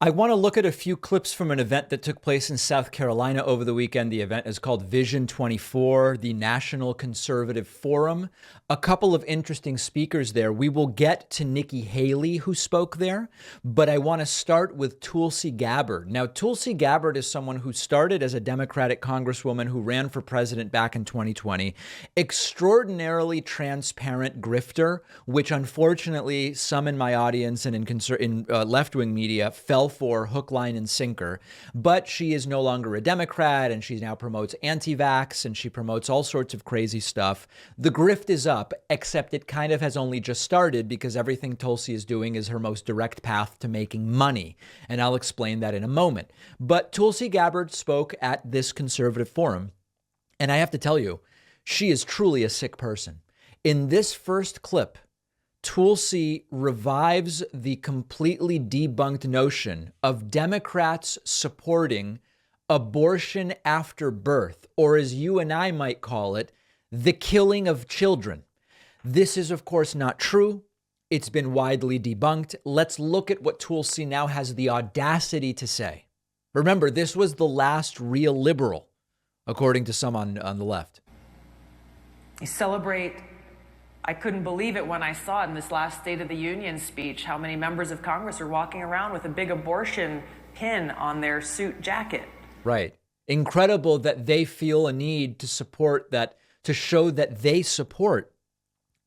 I want to look at a few clips from an event that took place in South Carolina over the weekend. The event is called Vision 24, the National Conservative Forum. A couple of interesting speakers there. We will get to Nikki Haley, who spoke there, but I want to start with Tulsi Gabbard. Now, Tulsi Gabbard is someone who started as a Democratic Congresswoman who ran for president back in 2020. Extraordinarily transparent grifter, which unfortunately some in my audience and in left-wing media fell for hook, line, and sinker. But she is no longer a Democrat, and she now promotes anti-vax, and she promotes all sorts of crazy stuff. The grift is up, except it kind of has only just started because everything Tulsi is doing is her most direct path to making money. And I'll explain that in a moment. But Tulsi Gabbard spoke at this conservative forum, and I have to tell you, she is truly a sick person. In this first clip, Tulsi revives the completely debunked notion of Democrats supporting abortion after birth, or as you and I might call it, the killing of children. This is, of course, not true. It's been widely debunked. Let's look at what Tulsi now has the audacity to say. Remember, this was the last real liberal, according to some on the left. You celebrate. I couldn't believe it when I saw it in this last State of the Union speech, how many members of Congress are walking around with a big abortion pin on their suit jacket. Right. Incredible that they feel a need to support that, to show that they support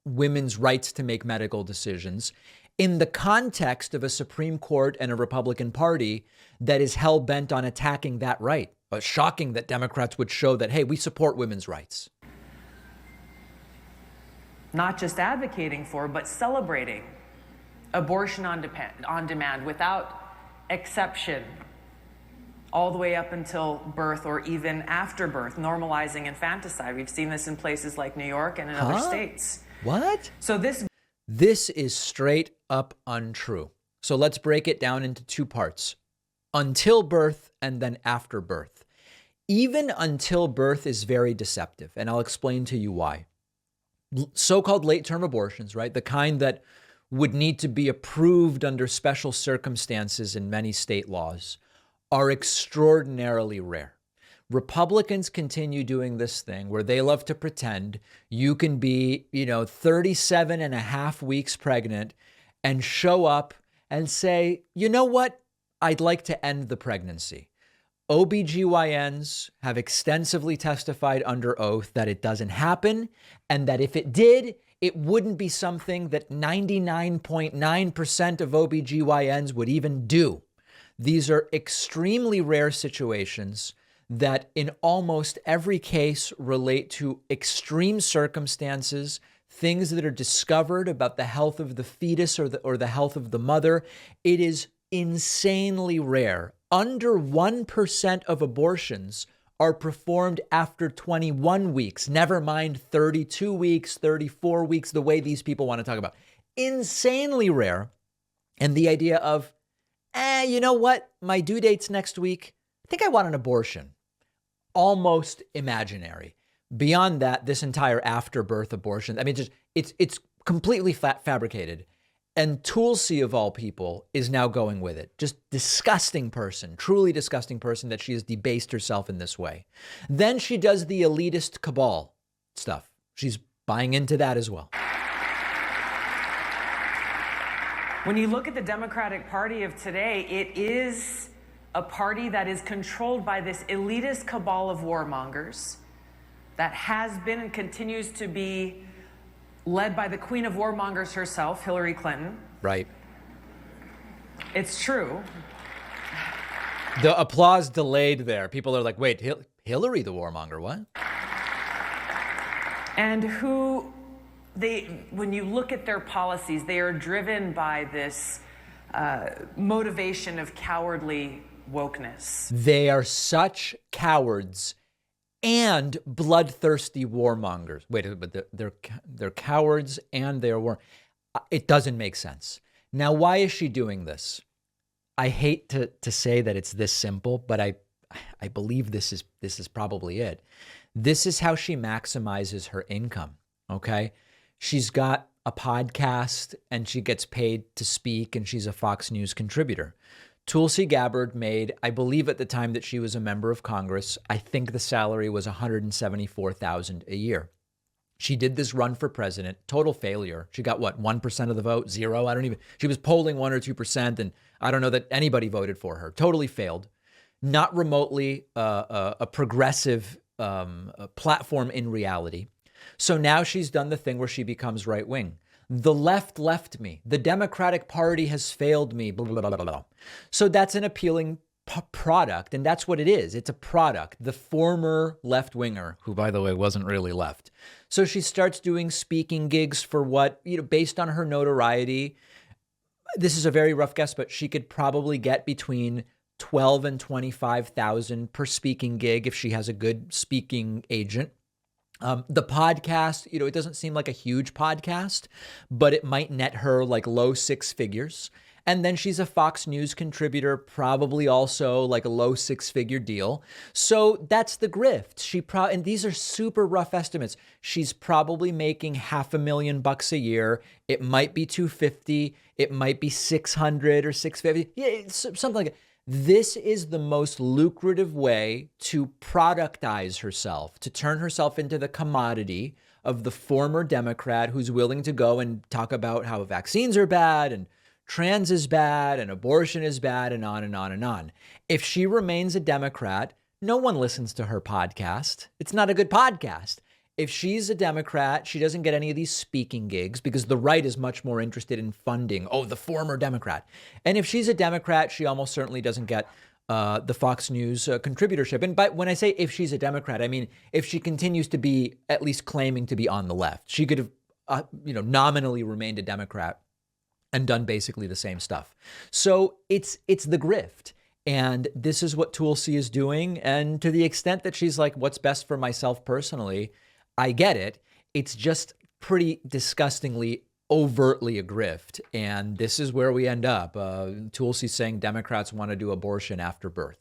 women's rights to make medical decisions in the context of a Supreme Court and a Republican Party that is hell-bent on attacking that right. Shocking that Democrats would show that, hey, we support women's rights. Not just advocating for, but celebrating abortion on demand without exception, all the way up until birth or even after birth, normalizing infanticide. We've seen this in places like New York and in other states. What? So this is straight up untrue. So let's break it down into two parts. Until birth and then after birth. Even until birth is very deceptive, and I'll explain to you why. So-called late-term abortions, right? The kind that would need to be approved under special circumstances in many state laws are extraordinarily rare. Republicans continue doing this thing where they love to pretend you can be, 37 and a half weeks pregnant and show up and say, you know what? I'd like to end the pregnancy. OBGYNs have extensively testified under oath that it doesn't happen, and that if it did, it wouldn't be something that 99.9% of OBGYNs would even do. These are extremely rare situations that in almost every case relate to extreme circumstances, things that are discovered about the health of the fetus or the health of the mother. It is insanely rare. Under 1% of abortions are performed after 21 weeks, never mind 32 weeks, 34 weeks, the way these people want to talk about. Insanely rare. And the idea of, you know what? My due date's next week. I think I want an abortion. Almost imaginary. Beyond that, this entire after-birth abortion, it's completely fabricated. And Tulsi, of all people, is now going with it. Just disgusting person, truly disgusting person that she has debased herself in this way. Then she does the elitist cabal stuff. She's buying into that as well. When you look at the Democratic Party of today, it is a party that is controlled by this elitist cabal of warmongers that has been and continues to be led by the queen of warmongers herself, Hillary Clinton. Right. It's true. The applause delayed there. People are like, wait, Hillary the warmonger, what? And when you look at their policies, they are driven by this motivation of cowardly wokeness. They are such cowards and bloodthirsty warmongers. Wait, but they're cowards and they're war. It doesn't make sense. Now, why is she doing this? I hate to say that it's this simple, but I believe this is probably it. This is how she maximizes her income. Okay, she's got a podcast and she gets paid to speak, and she's a Fox News contributor. Tulsi Gabbard made, I believe at the time that she was a member of Congress, I think the salary was $174,000 a year. She did this run for president, total failure. She got what, 1% of the vote, zero? I don't even, she was polling 1 or 2%, and I don't know that anybody voted for her. Totally failed. Not remotely a progressive platform in reality. So now she's done the thing where she becomes right wing. The left left me. The Democratic Party has failed me. Blah, blah, blah, blah, blah. So that's an appealing product, and that's what it is. It's a product. The former left winger, who by the way wasn't really left. So she starts doing speaking gigs for what, based on her notoriety. This is a very rough guess, but she could probably get between 12 and 25,000 per speaking gig if she has a good speaking agent. The podcast, it doesn't seem like a huge podcast, but it might net her like low 6 figures. And then she's a Fox News contributor, probably also like a low 6-figure deal. So that's the grift. And these are super rough estimates. She's probably making $500,000 a year. It might be 250. It might be 600 or 650. Yeah, it's something like that. This is the most lucrative way to productize herself, to turn herself into the commodity of the former Democrat who's willing to go and talk about how vaccines are bad and trans is bad and abortion is bad and on and on and on. If she remains a Democrat, no one listens to her podcast. It's not a good podcast. If she's a Democrat, she doesn't get any of these speaking gigs because the right is much more interested in funding, the former Democrat. And if she's a Democrat, she almost certainly doesn't get the Fox News contributorship. And when I say if she's a Democrat, I mean if she continues to be at least claiming to be on the left. She could have, nominally remained a Democrat and done basically the same stuff. So it's the grift. And this is what Tulsi is doing. And to the extent that she's like, what's best for myself personally, I get it. It's just pretty disgustingly, overtly a grift. And this is where we end up. Tulsi saying Democrats want to do abortion after birth.